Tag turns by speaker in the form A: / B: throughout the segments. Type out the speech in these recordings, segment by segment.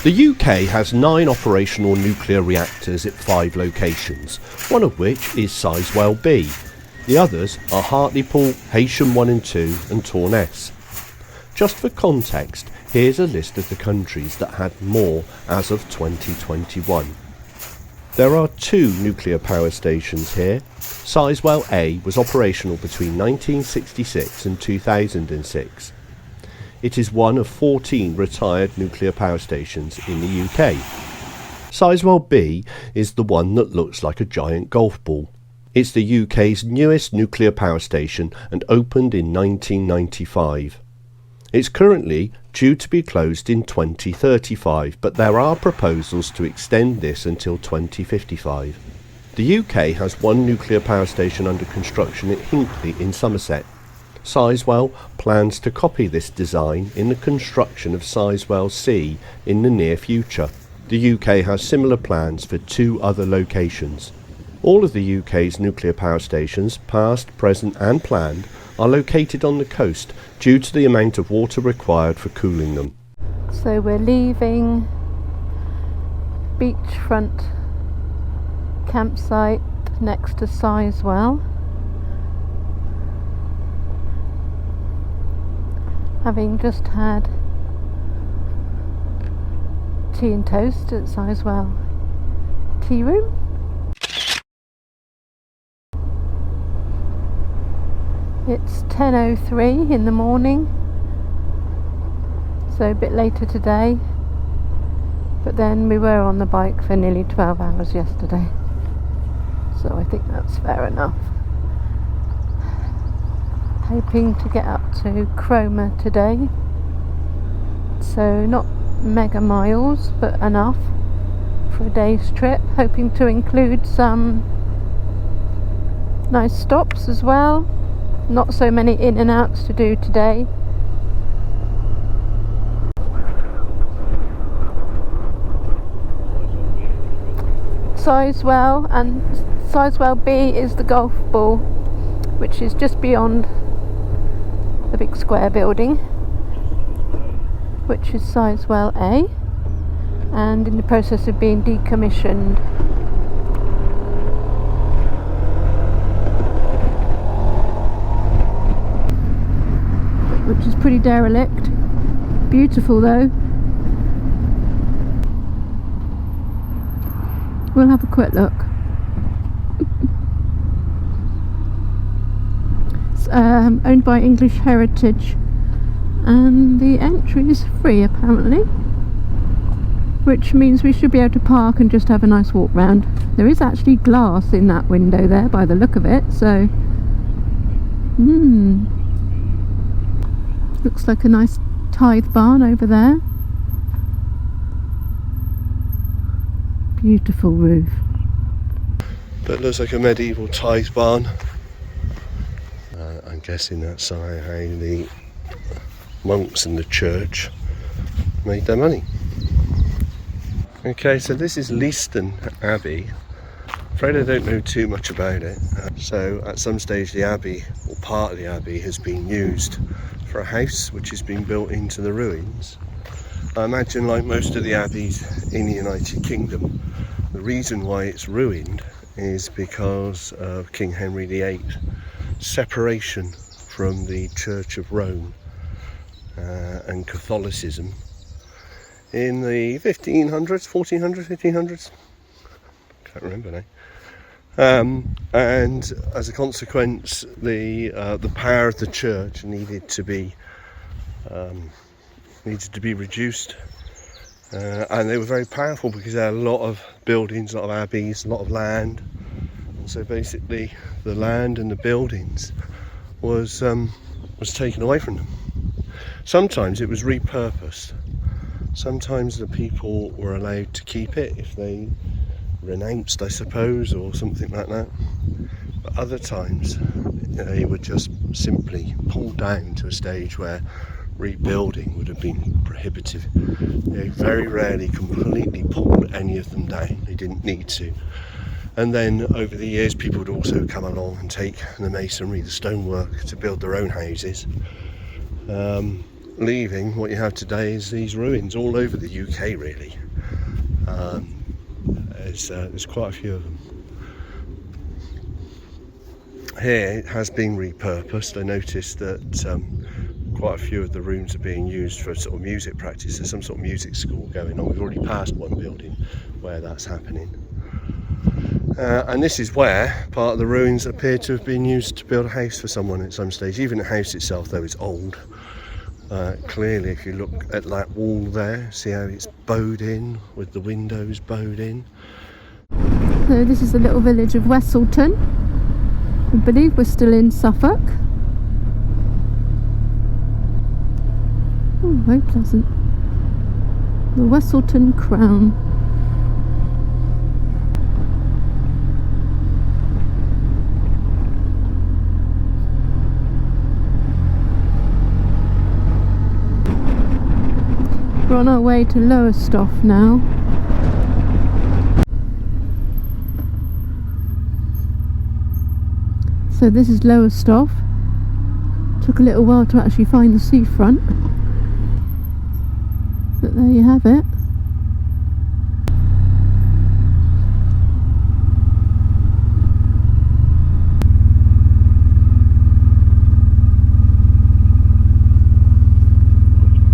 A: The UK has 9 operational nuclear reactors at 5 locations, one of which is Sizewell B. The others are Hartlepool, Heysham 1 and 2 and Torness. Just for context, here's a list of the countries that had more as of 2021. There are 2 nuclear power stations here. Sizewell A was operational between 1966 and 2006. It is one of 14 retired nuclear power stations in the UK. Sizewell B is the one that looks like a giant golf ball. It's the UK's newest nuclear power station and opened in 1995. It's currently due to be closed in 2035, but there are proposals to extend this until 2055. The UK has 1 nuclear power station under construction at Hinkley in Somerset. Sizewell plans to copy this design in the construction of Sizewell C in the near future. The UK has similar plans for 2 other locations. All of the UK's nuclear power stations, past, present and planned, are located on the coast due to the amount of water required for cooling them.
B: So we're leaving beachfront campsite next to Sizewell, having just had tea and toast at Sizewell tea room. It's 10:03 in the morning, so a bit later today, but then we were on the bike for nearly 12 hours yesterday, so I think that's fair enough. Hoping to get up to Cromer today, so not mega miles but enough for a day's trip, hoping to include some nice stops as well. Not so many in and outs to do today. Sizewell, and Sizewell B is the golf ball, which is just beyond the big square building, which is Sizewell A, and in the process of being decommissioned. Which is pretty derelict. Beautiful though. We'll have a quick look. It's owned by English Heritage, and the entry is free apparently, which means we should be able to park and just have a nice walk round. There is actually glass in that window there by the look of it, so looks like a nice tithe barn over there. Beautiful roof.
A: That looks like a medieval tithe barn. I'm guessing that's how the monks in the church made their money. Okay, so this is Leiston Abbey. I'm afraid I don't know too much about it. So at some stage the abbey, or part of the abbey, has been used for a house which has been built into the ruins. I imagine, like most of the abbeys in the United Kingdom, the reason why it's ruined is because of King Henry VIII's separation from the Church of Rome and Catholicism in the 1500s, 1400s, 1500s, can't remember now. And as a consequence, the power of the church needed to be reduced, and they were very powerful because they had a lot of buildings, a lot of abbeys, a lot of land. And so basically, the land and the buildings was taken away from them. Sometimes it was repurposed. Sometimes the people were allowed to keep it if they renounced, I suppose, or something like that. But other times they were just simply pulled down to a stage where rebuilding would have been prohibitive. They very rarely completely pulled any of them down. They didn't need to. And then over the years people would also come along and take the masonry, the stonework to build their own houses. leaving, what you have today is these ruins all over the UK, really. There's quite a few of them. Here it has been repurposed. I noticed that quite a few of the rooms are being used for sort of music practice. There's some sort of music school going on. We've already passed one building where that's happening. And this is where part of the ruins appear to have been used to build a house for someone at some stage. Even the house itself, though, is old. Clearly, if you look at that wall there, see how it's bowed in, with the windows bowed in.
B: So this is the little village of Westleton. I believe we're still in Suffolk. Oh, very pleasant. The Westleton Crown. We're on our way to Lowestoft now. So this is Lowestoft. Took a little while to actually find the seafront, but there you have it.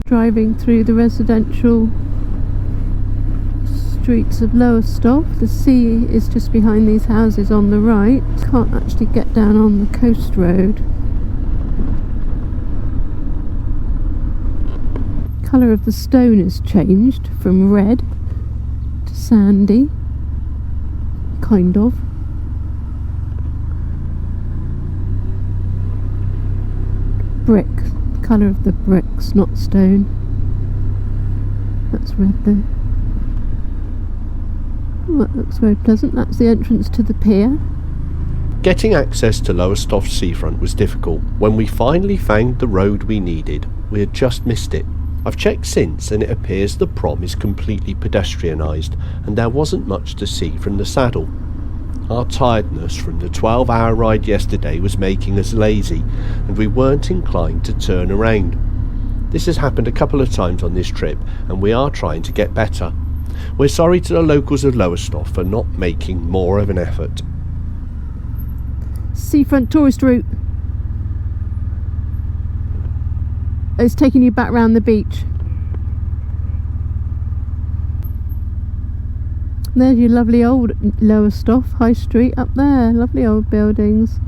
B: Driving through the residential streets of Lowestoft. The sea is just behind these houses on the right. Can't actually get down on the coast road. Colour of the stone has changed from red to sandy, kind of. Brick, the colour of the bricks, not stone. That's red though. Oh, that looks very pleasant. That's the entrance to the pier.
A: Getting access to Lowestoft seafront was difficult. When we finally found the road we needed, we had just missed it. I've checked since and it appears the prom is completely pedestrianised and there wasn't much to see from the saddle. Our tiredness from the 12-hour ride yesterday was making us lazy and we weren't inclined to turn around. This has happened a couple of times on this trip and we are trying to get better. We're sorry to the locals of Lowestoft for not making more of an effort.
B: Seafront tourist route. It's taking you back round the beach. There's your lovely old Lowestoft High Street up there. Lovely old buildings.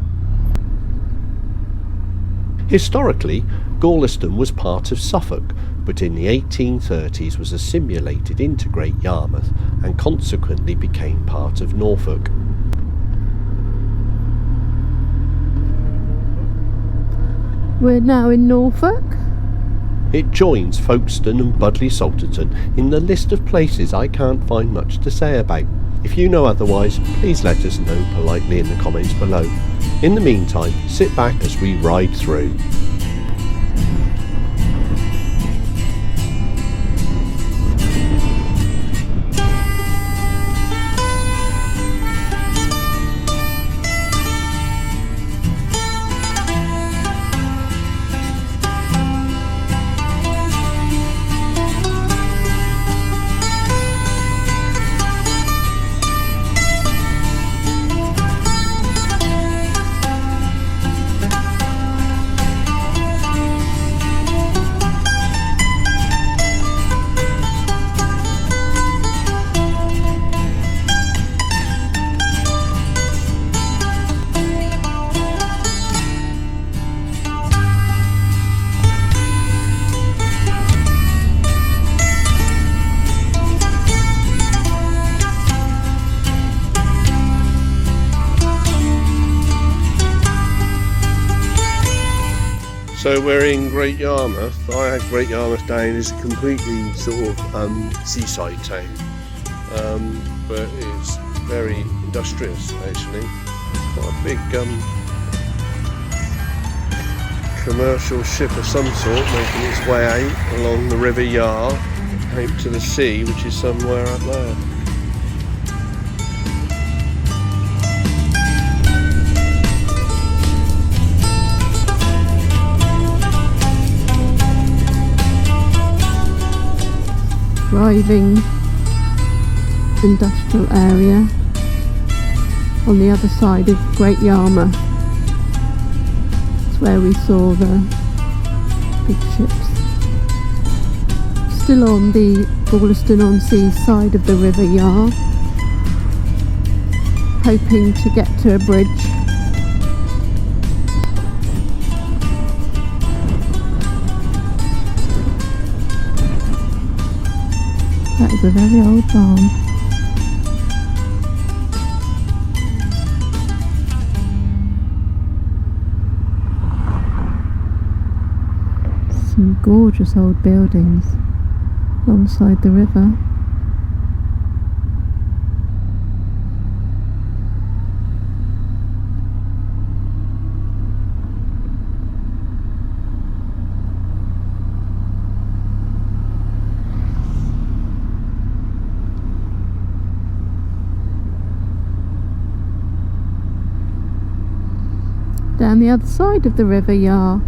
A: Historically, Gorleston was part of Suffolk, but in the 1830s was assimilated into Great Yarmouth and consequently became part of Norfolk.
B: We're now in Norfolk.
A: It joins Folkestone and Budleigh Salterton in the list of places I can't find much to say about. If you know otherwise, please let us know politely in the comments below. In the meantime, sit back as we ride through. So we're in Great Yarmouth. I had Great Yarmouth down as a completely sort of seaside town, but it's very industrious actually. Quite a big commercial ship of some sort making its way out along the River Yar out to the sea, which is somewhere up there.
B: thriving industrial area on the other side of Great Yarmouth. It's where we saw the big ships. Still on the Wollaston-on-Sea side of the River Yar, hoping to get to a bridge. That is a very old barn. Some gorgeous old buildings alongside the river. Down the other side of the River Yar,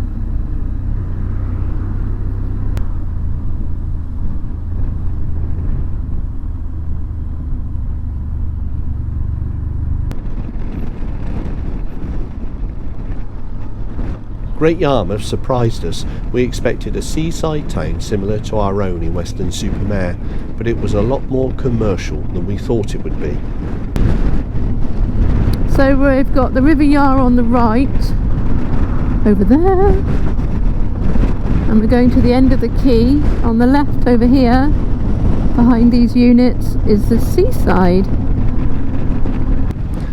A: Great Yarmouth surprised us. We expected a seaside town similar to our own in Weston-super-Mare, but it was a lot more commercial than we thought it would be.
B: so we've got the River Yar on the right, over there, and we're going to the end of the quay. On the left over here, behind these units, is the seaside.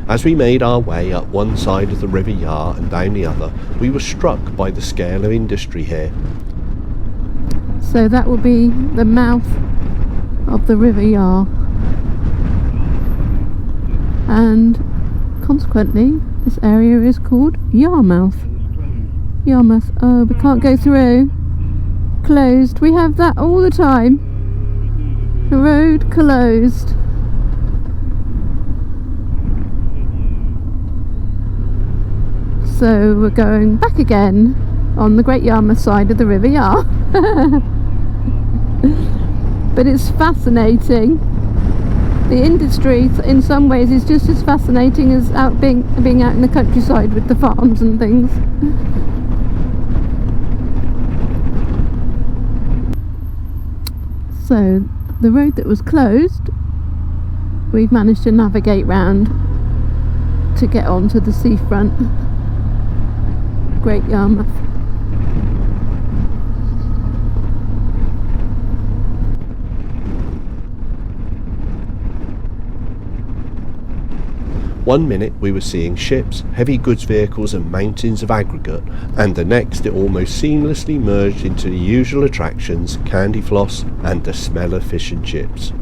A: As we made our way up one side of the River Yar and down the other, we were struck by the scale of industry here.
B: So that will be the mouth of the River Yar, and consequently this area is called Yarmouth. Yarmouth. Oh, we can't go through. Closed. We have that all the time. The road closed. So we're going back again on the Great Yarmouth side of the River Yar. But it's fascinating. The industry in some ways is just as fascinating as being out in the countryside with the farms and things. So the road that was closed, we've managed to navigate round to get onto the seafront. Great Yarmouth.
A: One minute we were seeing ships, heavy goods vehicles and mountains of aggregate, and the next it almost seamlessly merged into the usual attractions, candy floss and the smell of fish and chips.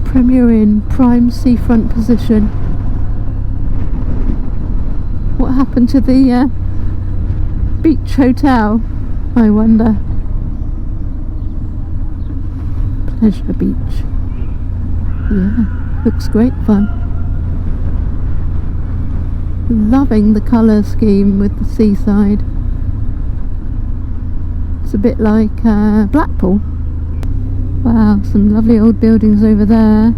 B: Premier Inn, prime seafront position. What happened to the beach hotel, I wonder? Pleasure Beach. Yeah, looks great fun. Loving the colour scheme with the seaside. It's a bit like Blackpool. Wow, some lovely old buildings over there.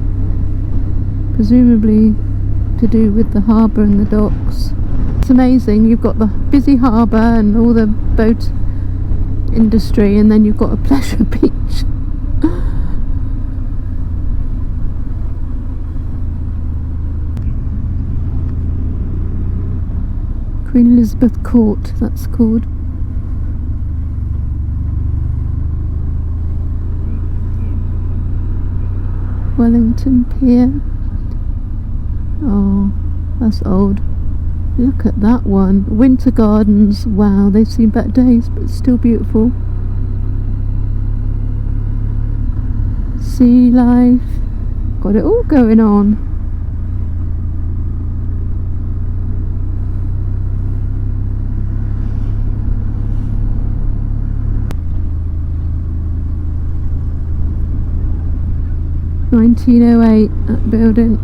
B: Presumably to do with the harbour and the docks. It's amazing, you've got the busy harbour and all the boat industry, and then you've got a pleasure beach. Queen Elizabeth Court, that's called. Wellington Pier. Oh, that's old. Look at that one. Winter Gardens. Wow, they've seen better days, but it's still beautiful. Sea life. Got it all going on. (1908) that building.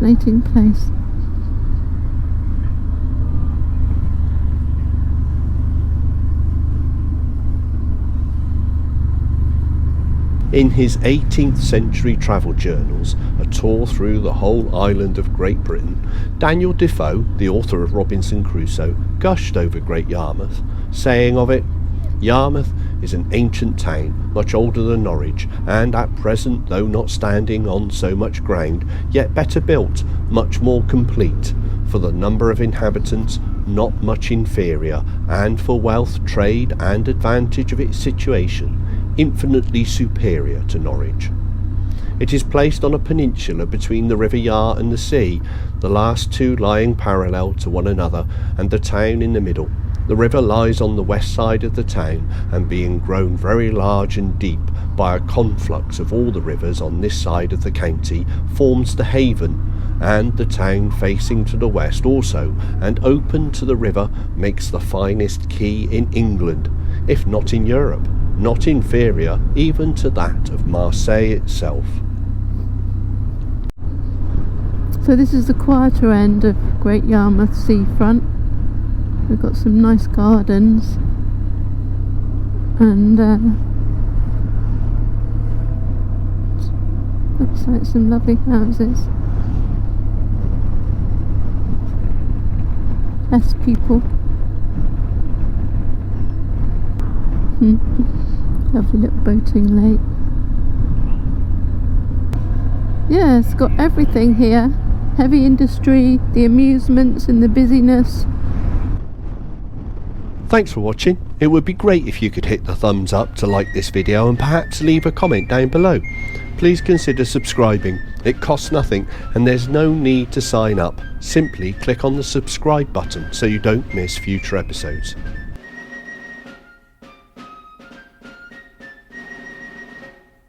B: fascinating place.
A: In his 18th century travel journals, A Tour Through the Whole Island of Great Britain, Daniel Defoe, the author of Robinson Crusoe, gushed over Great Yarmouth, saying of it, "Yarmouth is an ancient town, much older than Norwich, and at present, though not standing on so much ground, yet better built, much more complete, for the number of inhabitants not much inferior, and for wealth, trade, and advantage of its situation, infinitely superior to Norwich. It is placed on a peninsula between the River Yar and the sea, the last two lying parallel to one another, and the town in the middle. The river lies on the west side of the town, and being grown very large and deep by a conflux of all the rivers on this side of the county, forms the haven, and the town facing to the west also, and open to the river, makes the finest quay in England, if not in Europe, not inferior even to that of Marseille itself."
B: So this is the quieter end of Great Yarmouth seafront. We've got some nice gardens and looks like some lovely houses. Less people. Lovely little boating lake. Yeah, it's got everything here. Heavy industry, the amusements and the busyness.
A: Thanks for watching. It would be great if you could hit the thumbs up to like this video and perhaps leave a comment down below. Please consider subscribing. It costs nothing and there's no need to sign up. Simply click on the subscribe button so you don't miss future episodes.